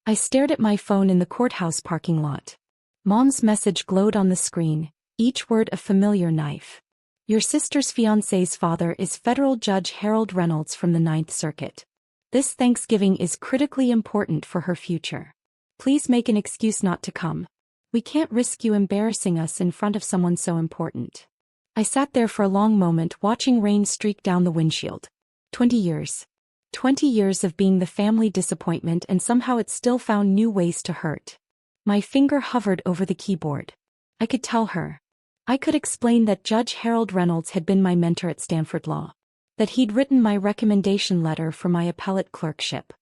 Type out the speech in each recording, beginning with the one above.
I stared at my phone in the courthouse parking lot. Mom's message glowed on the screen, each word a familiar knife. Your sister's fiancé's father is Federal Judge Harold Reynolds from the Ninth Circuit. This Thanksgiving is critically important for her future. Please make an excuse not to come. We can't risk you embarrassing us in front of someone so important. I sat there for a long moment watching rain streak down the windshield. 20 years. 20 years of being the family disappointment, and somehow it still found new ways to hurt. My finger hovered over the keyboard. I could tell her. I could explain that Judge Harold Reynolds had been my mentor at Stanford Law. That he'd written my recommendation letter for my appellate clerkship.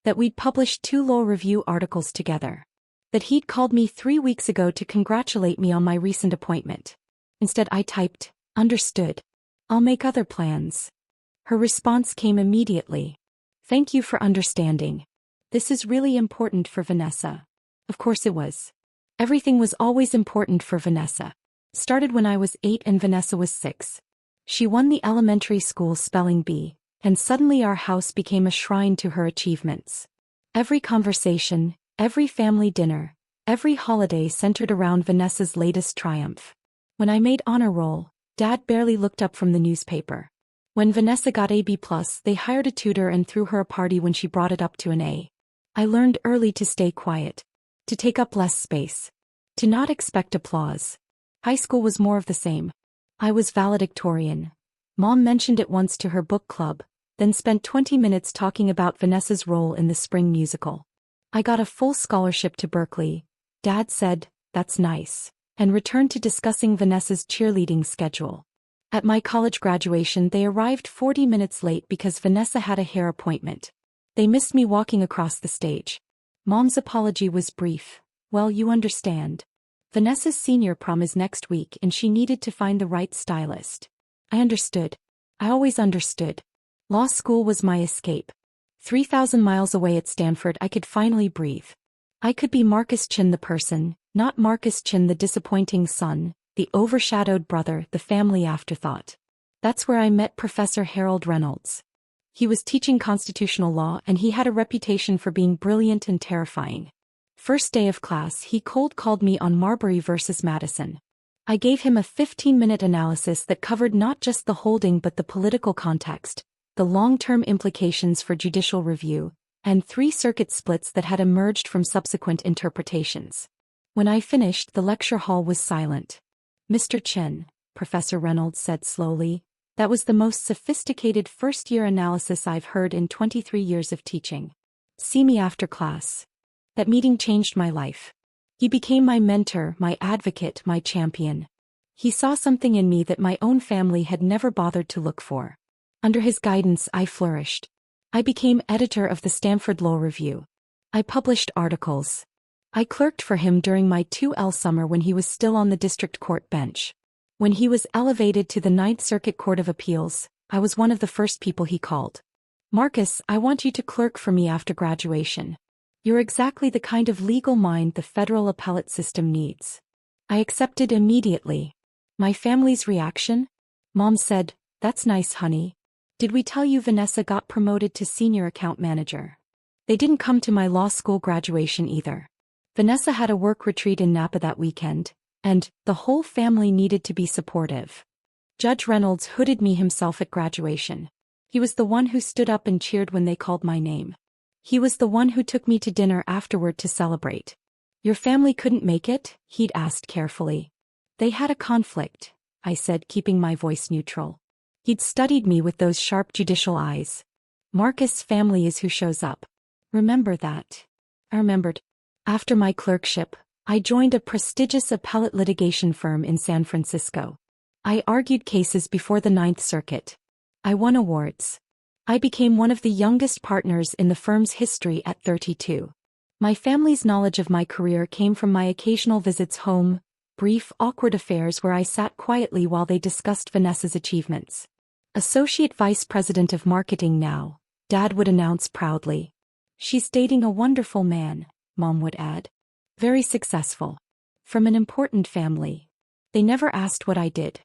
That we'd published 2 law review articles together. That he'd called me 3 weeks ago to congratulate me on my recent appointment. Instead I typed, "Understood. I'll make other plans." Her response came immediately. "Thank you for understanding. This is really important for Vanessa." Of course it was. Everything was always important for Vanessa. Started when I was 8 and Vanessa was 6. She won the elementary school spelling bee, and suddenly our house became a shrine to her achievements. Every conversation, every family dinner, every holiday centered around Vanessa's latest triumph. When I made honor roll, Dad barely looked up from the newspaper. When Vanessa got a B+, they hired a tutor and threw her a party when she brought it up to an A. I learned early to stay quiet, to take up less space, to not expect applause. High school was more of the same. I was valedictorian. Mom mentioned it once to her book club, then spent 20 minutes talking about Vanessa's role in the spring musical. I got a full scholarship to Berkeley. Dad said, "That's nice," and returned to discussing Vanessa's cheerleading schedule. At my college graduation they arrived 40 minutes late because Vanessa had a hair appointment. They missed me walking across the stage. Mom's apology was brief. "Well, you understand. Vanessa's senior prom is next week and she needed to find the right stylist." I understood. I always understood. Law school was my escape. 3,000 miles away at Stanford I could finally breathe. I could be Marcus Chin the person, not Marcus Chin the disappointing son, the overshadowed brother, the family afterthought. That's where I met Professor Harold Reynolds. He was teaching constitutional law and he had a reputation for being brilliant and terrifying. First day of class he cold called me on Marbury versus Madison. I gave him a 15-minute analysis that covered not just the holding but the political context, the long-term implications for judicial review, and 3 circuit splits that had emerged from subsequent interpretations. When I finished, the lecture hall was silent. "Mr. Chin," Professor Reynolds said slowly, "that was the most sophisticated first-year analysis I've heard in 23 years of teaching. See me after class." That meeting changed my life. He became my mentor, my advocate, my champion. He saw something in me that my own family had never bothered to look for. Under his guidance I flourished. I became editor of the Stanford Law Review. I published articles. I clerked for him during my 2L summer when he was still on the district court bench. When he was elevated to the Ninth Circuit Court of Appeals, I was one of the first people he called. "Marcus, I want you to clerk for me after graduation. You're exactly the kind of legal mind the federal appellate system needs." I accepted immediately. My family's reaction? Mom said, "That's nice, honey. Did we tell you Vanessa got promoted to senior account manager?" They didn't come to my law school graduation either. Vanessa had a work retreat in Napa that weekend, and the whole family needed to be supportive. Judge Reynolds hooded me himself at graduation. He was the one who stood up and cheered when they called my name. He was the one who took me to dinner afterward to celebrate. "Your family couldn't make it?" he'd asked carefully. "They had a conflict," I said, keeping my voice neutral. He'd studied me with those sharp judicial eyes. "Marcus' family is who shows up. Remember that." I remembered. After my clerkship, I joined a prestigious appellate litigation firm in San Francisco. I argued cases before the Ninth Circuit. I won awards. I became one of the youngest partners in the firm's history at 32. My family's knowledge of my career came from my occasional visits home, brief, awkward affairs where I sat quietly while they discussed Vanessa's achievements. "Associate Vice President of Marketing now," Dad would announce proudly. "She's dating a wonderful man," Mom would add. "Very successful. From an important family." They never asked what I did.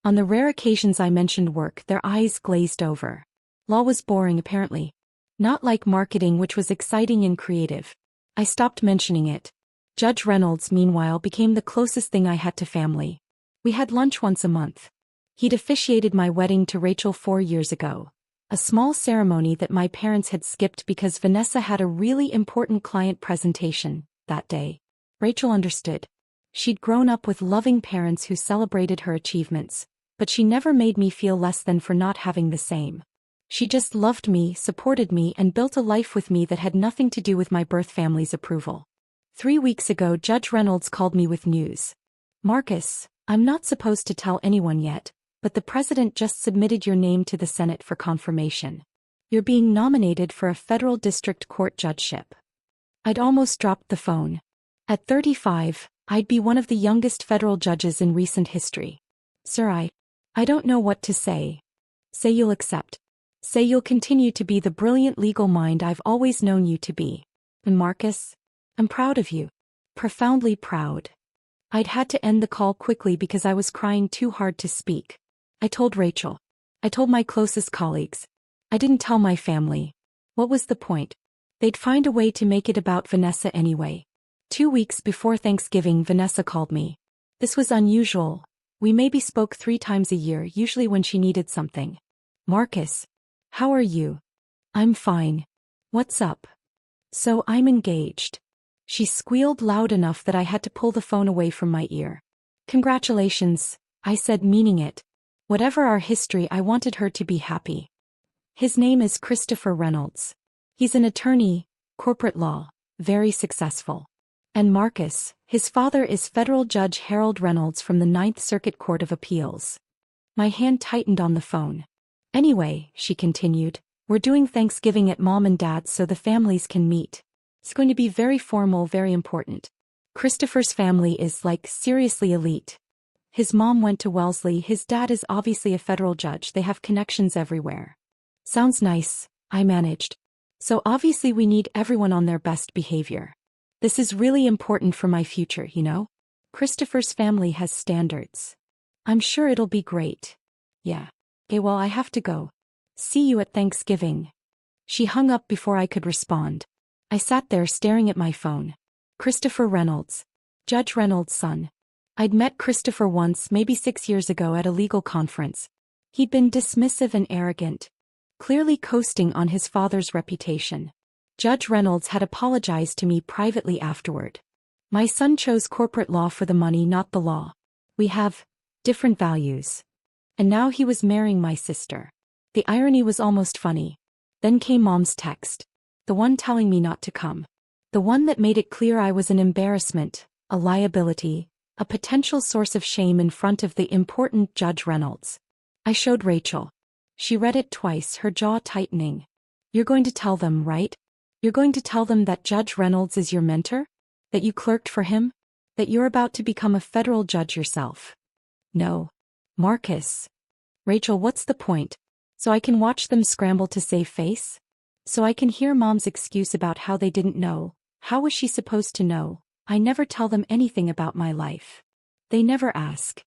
On the rare occasions I mentioned work, their eyes glazed over. Law was boring apparently. Not like marketing, which was exciting and creative. I stopped mentioning it. Judge Reynolds, meanwhile, became the closest thing I had to family. We had lunch once a month. He'd officiated my wedding to Rachel 4 years ago. A small ceremony that my parents had skipped because Vanessa had a really important client presentation that day. Rachel understood. She'd grown up with loving parents who celebrated her achievements, but she never made me feel less than for not having the same. She just loved me, supported me, and built a life with me that had nothing to do with my birth family's approval. 3 weeks ago, Judge Reynolds called me with news. "Marcus, I'm not supposed to tell anyone yet, but the president just submitted your name to the Senate for confirmation. You're being nominated for a federal district court judgeship." I'd almost dropped the phone. At 35, I'd be one of the youngest federal judges in recent history. "Sir, I don't know what to say." "Say you'll accept. Say you'll continue to be the brilliant legal mind I've always known you to be. And Marcus, I'm proud of you. Profoundly proud." I'd had to end the call quickly because I was crying too hard to speak. I told Rachel. I told my closest colleagues. I didn't tell my family. What was the point? They'd find a way to make it about Vanessa anyway. 2 weeks before Thanksgiving, Vanessa called me. This was unusual. We maybe spoke 3 times a year, usually when she needed something. "Marcus, how are you?" "I'm fine. What's up?" "So I'm engaged." She squealed loud enough that I had to pull the phone away from my ear. "Congratulations," I said, meaning it. Whatever our history, I wanted her to be happy. "His name is Christopher Reynolds. He's an attorney, corporate law, very successful. And Marcus, his father is Federal Judge Harold Reynolds from the Ninth Circuit Court of Appeals." My hand tightened on the phone. "Anyway," she continued, "we're doing Thanksgiving at Mom and Dad's so the families can meet. It's going to be very formal, very important. Christopher's family is, like, seriously elite. His mom went to Wellesley, his dad is obviously a federal judge, they have connections everywhere." "Sounds nice," I managed. "So obviously we need everyone on their best behavior. This is really important for my future, you know? Christopher's family has standards. I'm sure it'll be great." "Yeah. Okay, well, I have to go. See you at Thanksgiving." She hung up before I could respond. I sat there staring at my phone. Christopher Reynolds. Judge Reynolds' son. I'd met Christopher once, maybe 6 years ago, at a legal conference. He'd been dismissive and arrogant, clearly coasting on his father's reputation. Judge Reynolds had apologized to me privately afterward. "My son chose corporate law for the money, not the law. We have different values." And now he was marrying my sister. The irony was almost funny. Then came Mom's text. The one telling me not to come. The one that made it clear I was an embarrassment, a liability, a potential source of shame in front of the important Judge Reynolds. I showed Rachel. She read it twice, her jaw tightening. "You're going to tell them, right? You're going to tell them that Judge Reynolds is your mentor? That you clerked for him? That you're about to become a federal judge yourself?" "No. Marcus." "Rachel, what's the point? So I can watch them scramble to save face? So I can hear Mom's excuse about how they didn't know. How was she supposed to know? I never tell them anything about my life. They never ask."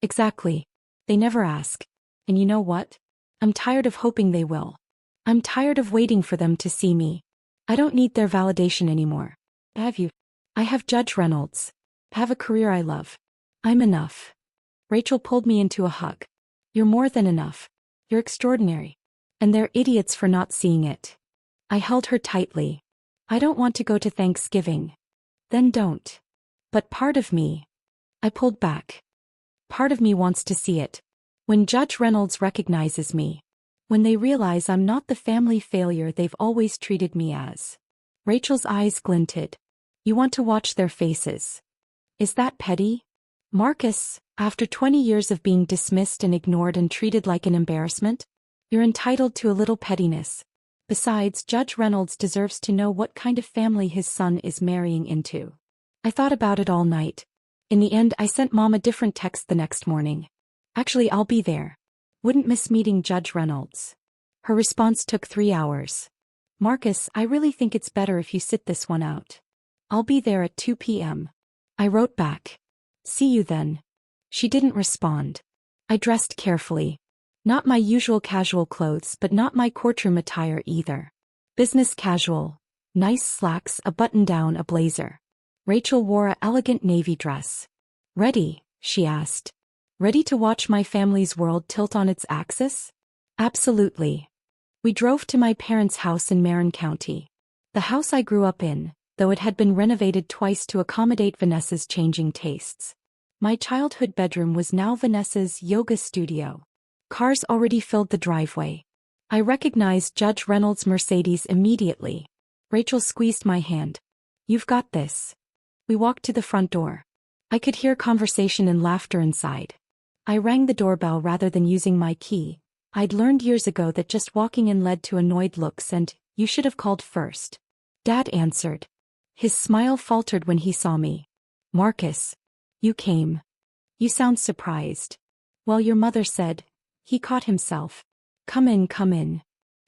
"Exactly. They never ask. And you know what? I'm tired of hoping they will. I'm tired of waiting for them to see me. I don't need their validation anymore. Have you? I have Judge Reynolds. I have a career I love. I'm enough." Rachel pulled me into a hug. "You're more than enough. You're extraordinary. And they're idiots for not seeing it." I held her tightly. "I don't want to go to Thanksgiving." "Then don't." "But part of me." I pulled back. "Part of me wants to see it. When Judge Reynolds recognizes me. When they realize I'm not the family failure they've always treated me as." Rachel's eyes glinted. "You want to watch their faces. Is that petty? Marcus, after 20 years of being dismissed and ignored and treated like an embarrassment? You're entitled to a little pettiness. Besides, Judge Reynolds deserves to know what kind of family his son is marrying into." I thought about it all night. In the end, I sent Mom a different text the next morning. "Actually, I'll be there. Wouldn't miss meeting Judge Reynolds." Her response took 3 hours. "Marcus, I really think it's better if you sit this one out. I'll be there at 2 p.m. I wrote back. "See you then." She didn't respond. I dressed carefully. Not my usual casual clothes, but not my courtroom attire either. Business casual. Nice slacks, a button-down, a blazer. Rachel wore an elegant navy dress. Ready? She asked. Ready to watch my family's world tilt on its axis? Absolutely. We drove to my parents' house in Marin County. The house I grew up in, though it had been renovated twice to accommodate Vanessa's changing tastes. My childhood bedroom was now Vanessa's yoga studio. Cars already filled the driveway. I recognized Judge Reynolds' Mercedes immediately. Rachel squeezed my hand. You've got this. We walked to the front door. I could hear conversation and laughter inside. I rang the doorbell rather than using my key. I'd learned years ago that just walking in led to annoyed looks and, you should have called first. Dad answered. His smile faltered when he saw me. Marcus. You came. You sound surprised. Well, your mother said. He caught himself. Come in, come in.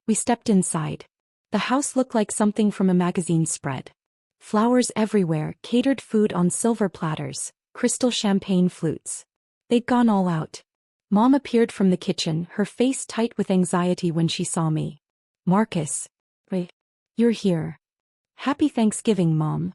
We stepped inside. The house looked like something from a magazine spread. Flowers everywhere, catered food on silver platters, crystal champagne flutes. They'd gone all out. Mom appeared from the kitchen, her face tight with anxiety when she saw me. Marcus. Wait. You're here. Happy Thanksgiving, Mom.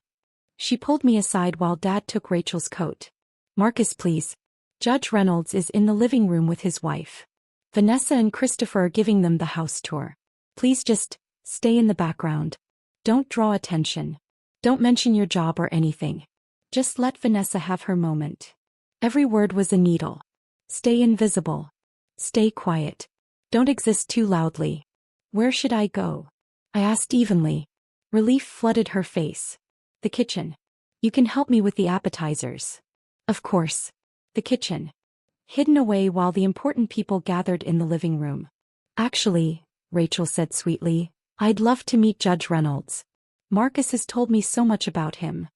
She pulled me aside while Dad took Rachel's coat. Marcus, please. Judge Reynolds is in the living room with his wife. Vanessa and Christopher are giving them the house tour. Please just stay in the background. Don't draw attention. Don't mention your job or anything. Just let Vanessa have her moment. Every word was a needle. Stay invisible. Stay quiet. Don't exist too loudly. Where should I go? I asked evenly. Relief flooded her face. The kitchen. You can help me with the appetizers. Of course. The kitchen. Hidden away while the important people gathered in the living room. Actually, Rachel said sweetly, I'd love to meet Judge Reynolds. Marcus has told me so much about him.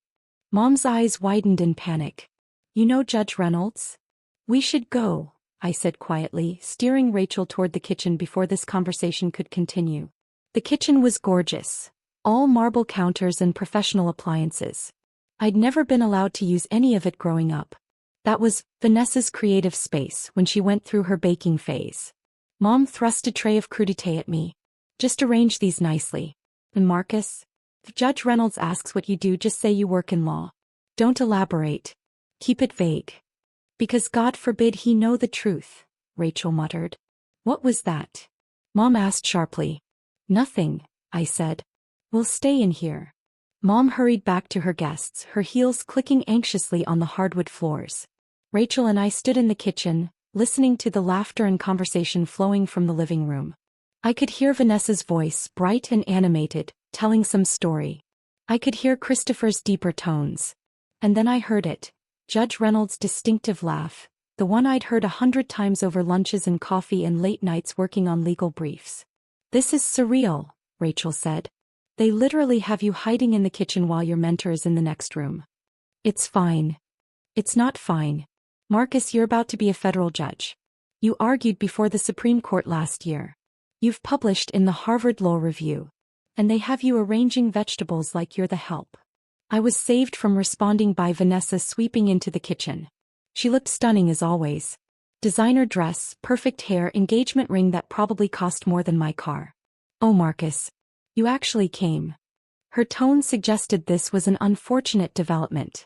Mom's eyes widened in panic. You know Judge Reynolds? We should go, I said quietly, steering Rachel toward the kitchen before this conversation could continue. The kitchen was gorgeous. All marble counters and professional appliances. I'd never been allowed to use any of it growing up. That was Vanessa's creative space when she went through her baking phase. Mom thrust a tray of crudité at me. Just arrange these nicely. And Marcus? If Judge Reynolds asks what you do, just say you work in law. Don't elaborate. Keep it vague. Because God forbid he know the truth, Rachel muttered. What was that? Mom asked sharply. Nothing, I said. We'll stay in here. Mom hurried back to her guests, her heels clicking anxiously on the hardwood floors. Rachel and I stood in the kitchen, listening to the laughter and conversation flowing from the living room. I could hear Vanessa's voice, bright and animated, telling some story. I could hear Christopher's deeper tones. And then I heard it. Judge Reynolds' distinctive laugh, the one I'd heard 100 times over lunches and coffee and late nights working on legal briefs. This is surreal, Rachel said. They literally have you hiding in the kitchen while your mentor is in the next room. It's fine. It's not fine. Marcus, you're about to be a federal judge. You argued before the Supreme Court last year. You've published in the Harvard Law Review. And they have you arranging vegetables like you're the help. I was saved from responding by Vanessa sweeping into the kitchen. She looked stunning as always. Designer dress, perfect hair, engagement ring that probably cost more than my car. Oh, Marcus. You actually came. Her tone suggested this was an unfortunate development.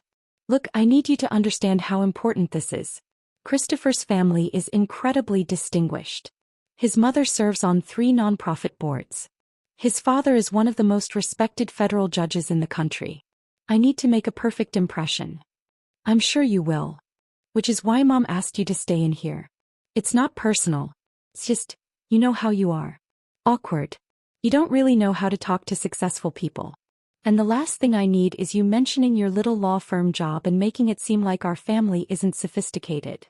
Look, I need you to understand how important this is. Christopher's family is incredibly distinguished. His mother serves on 3 nonprofit boards. His father is one of the most respected federal judges in the country. I need to make a perfect impression. I'm sure you will. Which is why Mom asked you to stay in here. It's not personal. It's just, you know how you are. Awkward. You don't really know how to talk to successful people. And the last thing I need is you mentioning your little law firm job and making it seem like our family isn't sophisticated.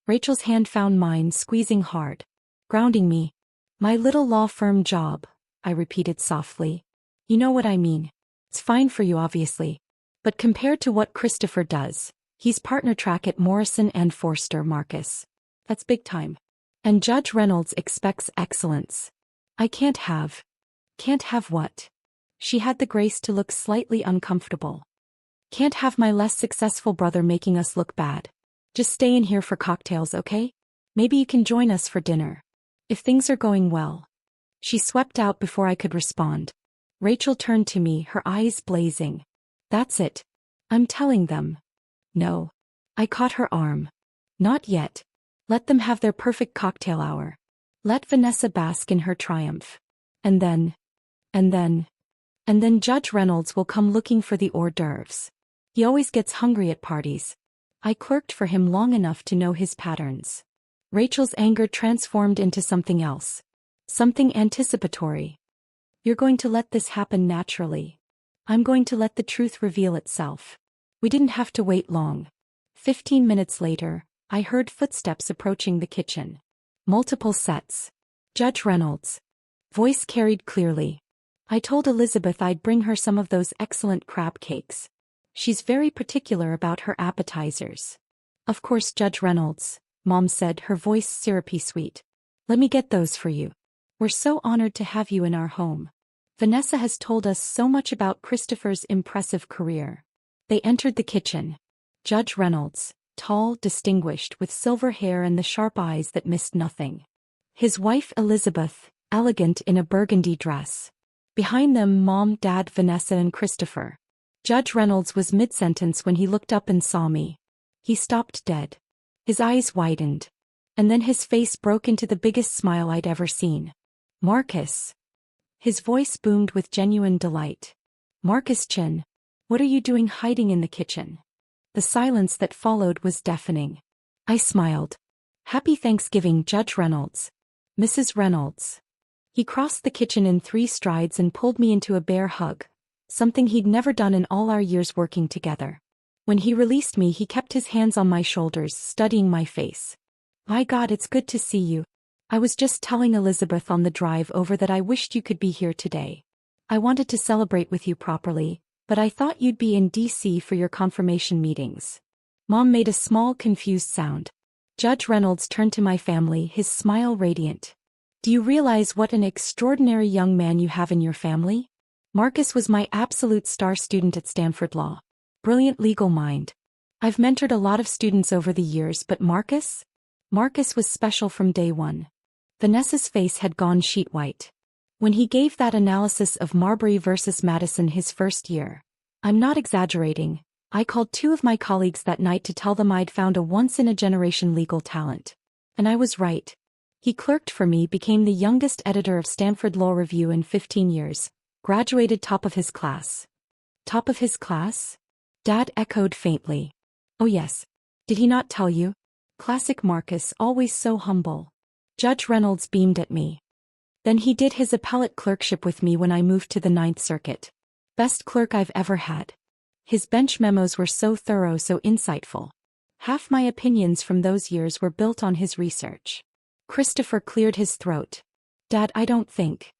Rachel's hand found mine, squeezing hard. Grounding me. My little law firm job, I repeated softly. You know what I mean. It's fine for you, obviously. But compared to what Christopher does, he's partner track at Morrison and Forster, Marcus. That's big time. And Judge Reynolds expects excellence. I can't have what? She had the grace to look slightly uncomfortable. Can't have my less successful brother making us look bad. Just stay in here for cocktails, okay? Maybe you can join us for dinner. If things are going well. She swept out before I could respond. Rachel turned to me, her eyes blazing. That's it. I'm telling them. No. I caught her arm. Not yet. Let them have their perfect cocktail hour. Let Vanessa bask in her triumph. And then Judge Reynolds will come looking for the hors d'oeuvres. He always gets hungry at parties. I clerked for him long enough to know his patterns. Rachel's anger transformed into something else. Something anticipatory. You're going to let this happen naturally. I'm going to let the truth reveal itself. We didn't have to wait long. 15 minutes later, I heard footsteps approaching the kitchen. Multiple sets. Judge Reynolds. Voice carried clearly. I told Elizabeth I'd bring her some of those excellent crab cakes. She's very particular about her appetizers. Of course, Judge Reynolds, Mom said, her voice syrupy sweet. Let me get those for you. We're so honored to have you in our home. Vanessa has told us so much about Christopher's impressive career. They entered the kitchen. Judge Reynolds, tall, distinguished, with silver hair and the sharp eyes that missed nothing. His wife Elizabeth, elegant in a burgundy dress. Behind them, Mom, Dad, Vanessa, and Christopher. Judge Reynolds was mid-sentence when he looked up and saw me. He stopped dead. His eyes widened. And then his face broke into the biggest smile I'd ever seen. Marcus. His voice boomed with genuine delight. Marcus Chin. What are you doing hiding in the kitchen? The silence that followed was deafening. I smiled. Happy Thanksgiving, Judge Reynolds. Mrs. Reynolds. He crossed the kitchen in 3 strides and pulled me into a bear hug, something he'd never done in all our years working together. When he released me, he kept his hands on my shoulders, studying my face. My God, it's good to see you. I was just telling Elizabeth on the drive over that I wished you could be here today. I wanted to celebrate with you properly, but I thought you'd be in D.C. for your confirmation meetings. Mom made a small, confused sound. Judge Reynolds turned to my family, his smile radiant. Do you realize what an extraordinary young man you have in your family? Marcus was my absolute star student at Stanford Law. Brilliant legal mind. I've mentored a lot of students over the years, but Marcus? Marcus was special from day one. Vanessa's face had gone sheet white. When he gave that analysis of Marbury versus Madison his first year. I'm not exaggerating. I called 2 of my colleagues that night to tell them I'd found a once-in-a-generation legal talent. And I was right. He clerked for me, became the youngest editor of Stanford Law Review in 15 years, graduated top of his class. Top of his class? Dad echoed faintly. Oh yes. Did he not tell you? Classic Marcus, always so humble. Judge Reynolds beamed at me. Then he did his appellate clerkship with me when I moved to the Ninth Circuit. Best clerk I've ever had. His bench memos were so thorough, so insightful. Half my opinions from those years were built on his research. Christopher cleared his throat. Dad, I don't think.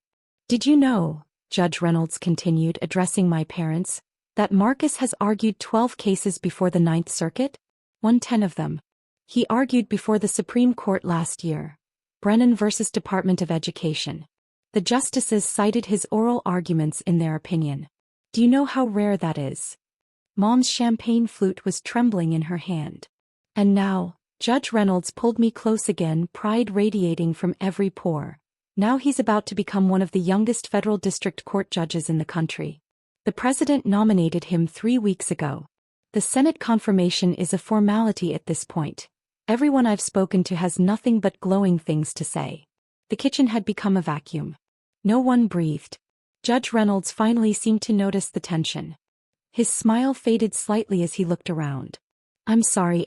Did you know, Judge Reynolds continued, addressing my parents, that Marcus has argued 12 cases before the Ninth Circuit? 110 of them. He argued before the Supreme Court last year. Brennan versus Department of Education. The justices cited his oral arguments in their opinion. Do you know how rare that is? Mom's champagne flute was trembling in her hand. And now, Judge Reynolds pulled me close again, pride radiating from every pore. Now he's about to become one of the youngest federal district court judges in the country. The president nominated him 3 weeks ago. The Senate confirmation is a formality at this point. Everyone I've spoken to has nothing but glowing things to say. The kitchen had become a vacuum. No one breathed. Judge Reynolds finally seemed to notice the tension. His smile faded slightly as he looked around. I'm sorry,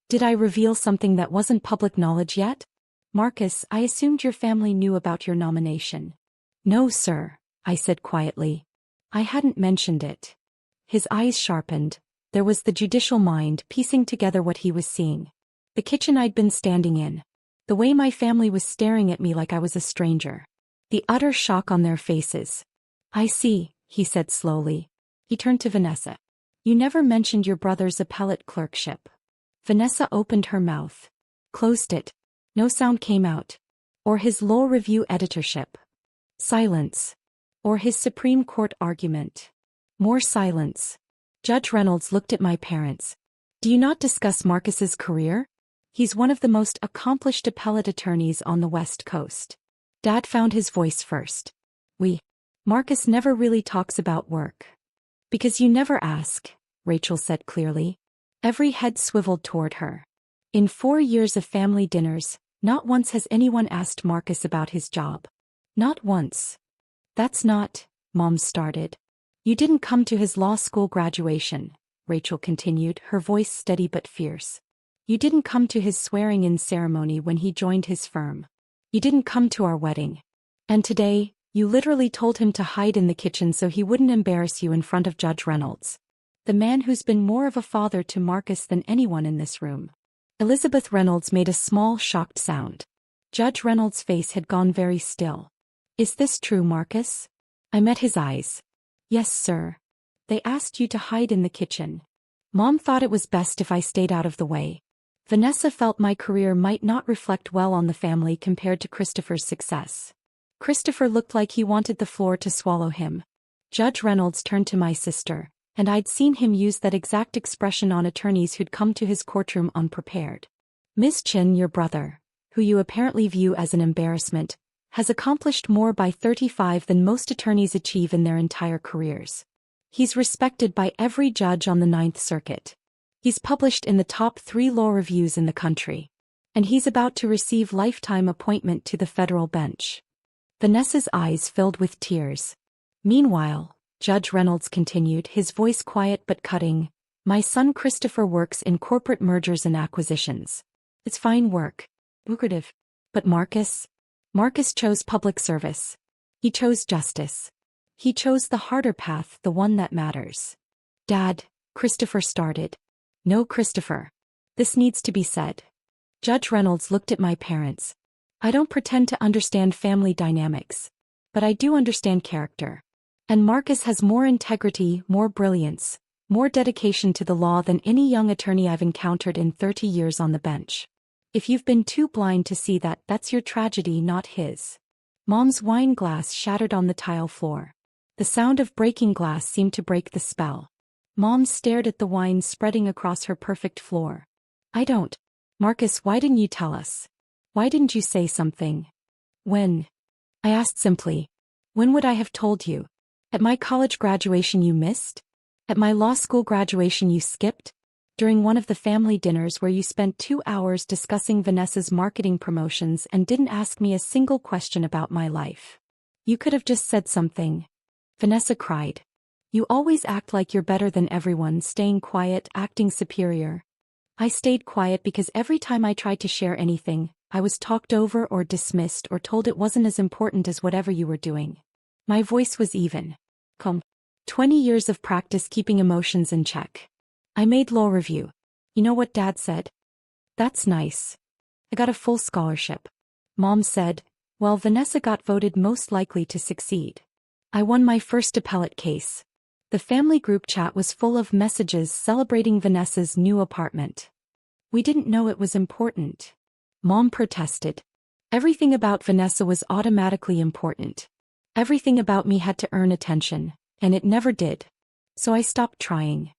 did I reveal something that wasn't public knowledge yet? Marcus, I assumed your family knew about your nomination. No, sir, I said quietly. I hadn't mentioned it. His eyes sharpened. There was the judicial mind piecing together what he was seeing. The kitchen I'd been standing in. The way my family was staring at me like I was a stranger. The utter shock on their faces. I see, he said slowly. He turned to Vanessa. You never mentioned your brother's appellate clerkship. Vanessa opened her mouth. Closed it. No sound came out. Or his law review editorship. Silence. Or his Supreme Court argument. More silence. Judge Reynolds looked at my parents. Do you not discuss Marcus's career? He's one of the most accomplished appellate attorneys on the West Coast. Dad found his voice first. Marcus never really talks about work. Because you never ask, Rachel said clearly. Every head swiveled toward her. In 4 years of family dinners, not once has anyone asked Marcus about his job. Not once. That's not, Mom started. You didn't come to his law school graduation, Rachel continued, her voice steady but fierce. You didn't come to his swearing-in ceremony when he joined his firm. You didn't come to our wedding. And today, you literally told him to hide in the kitchen so he wouldn't embarrass you in front of Judge Reynolds. The man who's been more of a father to Marcus than anyone in this room. Elizabeth Reynolds made a small, shocked sound. Judge Reynolds' face had gone very still. Is this true, Marcus? I met his eyes. Yes, sir. They asked you to hide in the kitchen. Mom thought it was best if I stayed out of the way. Vanessa felt my career might not reflect well on the family compared to Christopher's success. Christopher looked like he wanted the floor to swallow him. Judge Reynolds turned to my sister, and I'd seen him use that exact expression on attorneys who'd come to his courtroom unprepared. Ms. Chin, your brother, who you apparently view as an embarrassment, has accomplished more by 35 than most attorneys achieve in their entire careers. He's respected by every judge on the Ninth Circuit. He's published in the top 3 law reviews in the country. And he's about to receive lifetime appointment to the federal bench. Vanessa's eyes filled with tears. Meanwhile, Judge Reynolds continued, his voice quiet but cutting, my son Christopher works in corporate mergers and acquisitions. It's fine work. Lucrative. But Marcus chose public service. He chose justice. He chose the harder path, the one that matters. Dad, Christopher started. No, Christopher. This needs to be said. Judge Reynolds looked at my parents. I don't pretend to understand family dynamics. But I do understand character. And Marcus has more integrity, more brilliance, more dedication to the law than any young attorney I've encountered in 30 years on the bench. If you've been too blind to see that, that's your tragedy, not his. Mom's wine glass shattered on the tile floor. The sound of breaking glass seemed to break the spell. Mom stared at the wine spreading across her perfect floor. I don't. Marcus, why didn't you tell us? Why didn't you say something? When? I asked simply. When would I have told you? At my college graduation you missed? At my law school graduation you skipped? During one of the family dinners where you spent 2 hours discussing Vanessa's marketing promotions and didn't ask me a single question about my life. You could have just said something. Vanessa cried. You always act like you're better than everyone, staying quiet, acting superior. I stayed quiet because every time I tried to share anything, I was talked over or dismissed or told it wasn't as important as whatever you were doing. My voice was even. 20 years of practice keeping emotions in check. I made law review. You know what Dad said? That's nice. I got a full scholarship. Mom said, well, Vanessa got voted most likely to succeed. I won my first appellate case. The family group chat was full of messages celebrating Vanessa's new apartment. We didn't know it was important. Mom protested. Everything about Vanessa was automatically important. Everything about me had to earn attention, and it never did. So I stopped trying.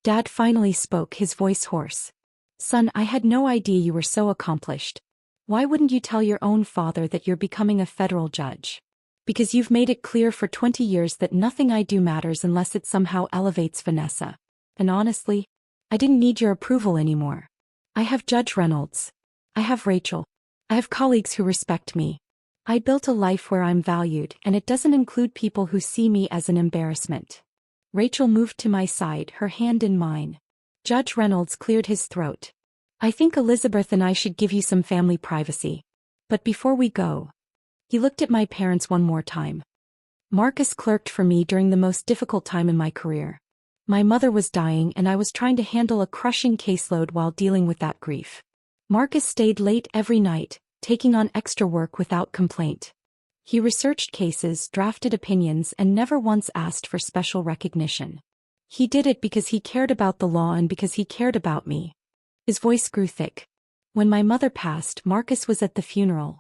Dad finally spoke, his voice hoarse. Son, I had no idea you were so accomplished. Why wouldn't you tell your own father that you're becoming a federal judge? Because you've made it clear for 20 years that nothing I do matters unless it somehow elevates Vanessa. And honestly, I didn't need your approval anymore. I have Judge Reynolds. I have Rachel. I have colleagues who respect me. I built a life where I'm valued, and it doesn't include people who see me as an embarrassment. Rachel moved to my side, her hand in mine. Judge Reynolds cleared his throat. I think Elizabeth and I should give you some family privacy. But before we go. He looked at my parents one more time. Marcus clerked for me during the most difficult time in my career. My mother was dying and I was trying to handle a crushing caseload while dealing with that grief. Marcus stayed late every night, taking on extra work without complaint. He researched cases, drafted opinions, and never once asked for special recognition. He did it because he cared about the law and because he cared about me. His voice grew thick. When my mother passed, Marcus was at the funeral.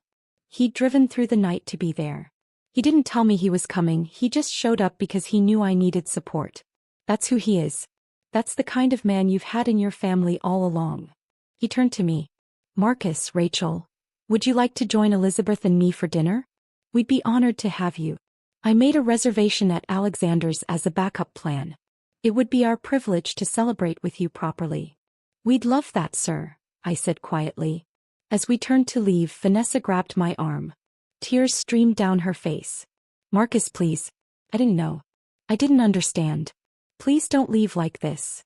He'd driven through the night to be there. He didn't tell me he was coming, he just showed up because he knew I needed support. That's who he is. That's the kind of man you've had in your family all along. He turned to me. Marcus, Rachel, would you like to join Elizabeth and me for dinner? We'd be honored to have you. I made a reservation at Alexander's as a backup plan. It would be our privilege to celebrate with you properly. We'd love that, sir, I said quietly. As we turned to leave, Vanessa grabbed my arm. Tears streamed down her face. Marcus, please. I didn't know. I didn't understand. Please don't leave like this.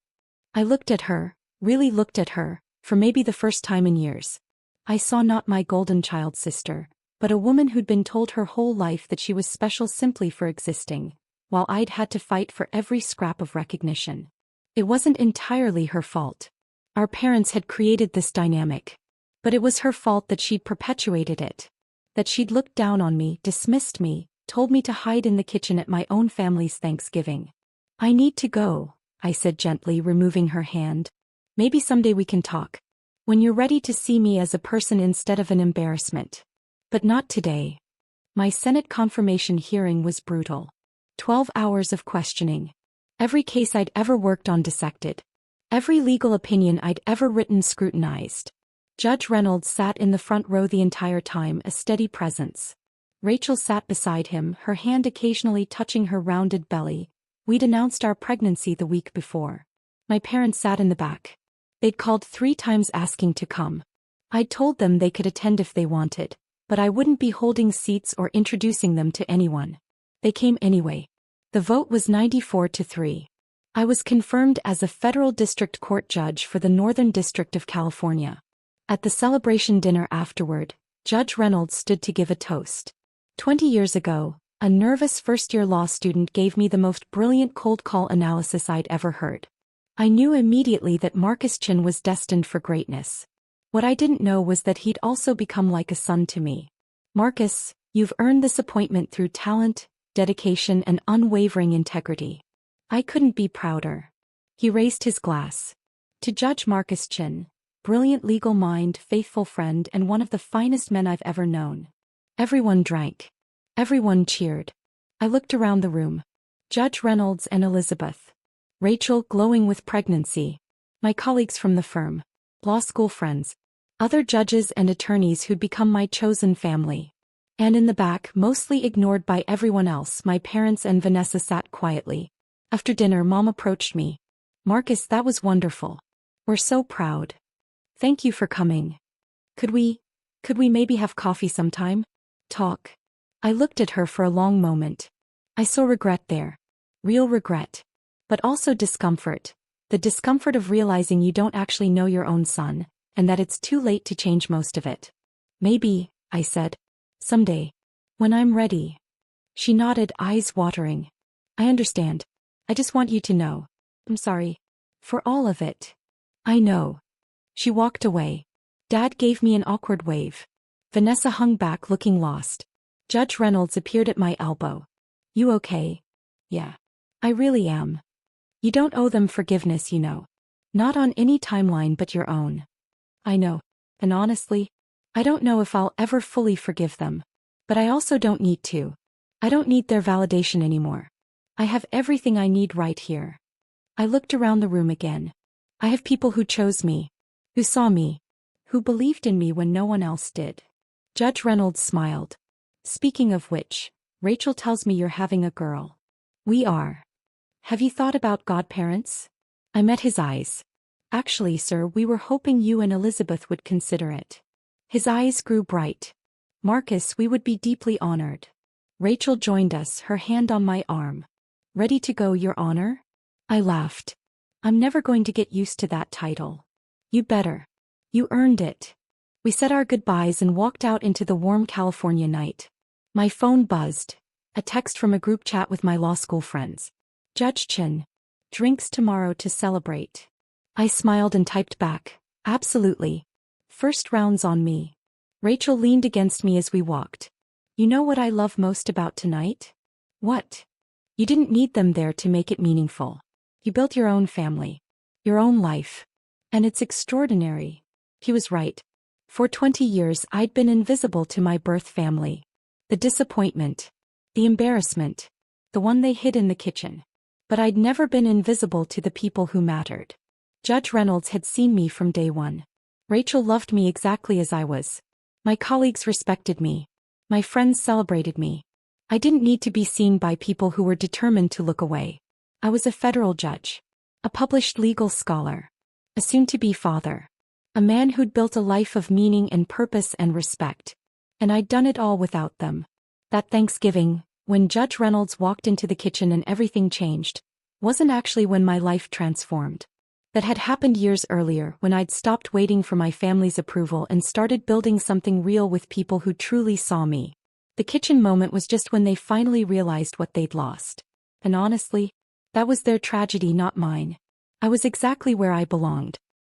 I looked at her, really looked at her, for maybe the first time in years. I saw not my golden child sister, but a woman who'd been told her whole life that she was special simply for existing, while I'd had to fight for every scrap of recognition. It wasn't entirely her fault. Our parents had created this dynamic. But it was her fault that she'd perpetuated it. That she'd looked down on me, dismissed me, told me to hide in the kitchen at my own family's Thanksgiving. I need to go, I said gently, removing her hand. Maybe someday we can talk. When you're ready to see me as a person instead of an embarrassment. But not today. My Senate confirmation hearing was brutal. 12 hours of questioning. Every case I'd ever worked on dissected. Every legal opinion I'd ever written scrutinized. Judge Reynolds sat in the front row the entire time, a steady presence. Rachel sat beside him, her hand occasionally touching her rounded belly. We'd announced our pregnancy the week before. My parents sat in the back. They'd called 3 times asking to come. I'd told them they could attend if they wanted, but I wouldn't be holding seats or introducing them to anyone. They came anyway. The vote was 94-3. I was confirmed as a federal district court judge for the Northern District of California. At the celebration dinner afterward, Judge Reynolds stood to give a toast. 20 years ago, a nervous first-year law student gave me the most brilliant cold call analysis I'd ever heard. I knew immediately that Marcus Chin was destined for greatness. What I didn't know was that he'd also become like a son to me. Marcus, you've earned this appointment through talent, dedication, and unwavering integrity. I couldn't be prouder. He raised his glass. To Judge Marcus Chin, brilliant legal mind, faithful friend, and one of the finest men I've ever known. Everyone drank. Everyone cheered. I looked around the room. Judge Reynolds and Elizabeth. Rachel, glowing with pregnancy. My colleagues from the firm. Law school friends. Other judges and attorneys who'd become my chosen family. And in the back, mostly ignored by everyone else, my parents and Vanessa sat quietly. After dinner, Mom approached me. Marcus, that was wonderful. We're so proud. Thank you for coming. Could we maybe have coffee sometime? Talk. I looked at her for a long moment. I saw regret there. Real regret. But also discomfort. The discomfort of realizing you don't actually know your own son, and that it's too late to change most of it. Maybe, I said. Someday. When I'm ready. She nodded, eyes watering. I understand. I just want you to know. I'm sorry. For all of it. I know. She walked away. Dad gave me an awkward wave. Vanessa hung back, looking lost. Judge Reynolds appeared at my elbow. You okay? Yeah. I really am. You don't owe them forgiveness, you know. Not on any timeline but your own. I know. And honestly, I don't know if I'll ever fully forgive them. But I also don't need to. I don't need their validation anymore. I have everything I need right here. I looked around the room again. I have people who chose me. Who saw me. Who believed in me when no one else did. Judge Reynolds smiled. Speaking of which, Rachel tells me you're having a girl. We are. Have you thought about godparents? I met his eyes. Actually, sir, we were hoping you and Elizabeth would consider it. His eyes grew bright. Marcus, we would be deeply honored. Rachel joined us, her hand on my arm. Ready to go, Your Honor? I laughed. I'm never going to get used to that title. You better. You earned it. We said our goodbyes and walked out into the warm California night. My phone buzzed. A text from a group chat with my law school friends. Judge Chin. Drinks tomorrow to celebrate. I smiled and typed back. Absolutely. First round's on me. Rachel leaned against me as we walked. You know what I love most about tonight? What? You didn't need them there to make it meaningful. You built your own family. Your own life. And it's extraordinary. He was right. For 20 years I'd been invisible to my birth family. The disappointment. The embarrassment. The one they hid in the kitchen. But I'd never been invisible to the people who mattered. Judge Reynolds had seen me from day one. Rachel loved me exactly as I was. My colleagues respected me. My friends celebrated me. I didn't need to be seen by people who were determined to look away. I was a federal judge. A published legal scholar. A soon-to-be father. A man who'd built a life of meaning and purpose and respect. And I'd done it all without them. That Thanksgiving, when Judge Reynolds walked into the kitchen and everything changed, wasn't actually when my life transformed. That had happened years earlier when I'd stopped waiting for my family's approval and started building something real with people who truly saw me. The kitchen moment was just when they finally realized what they'd lost. And honestly, that was their tragedy, not mine. I was exactly where I belonged.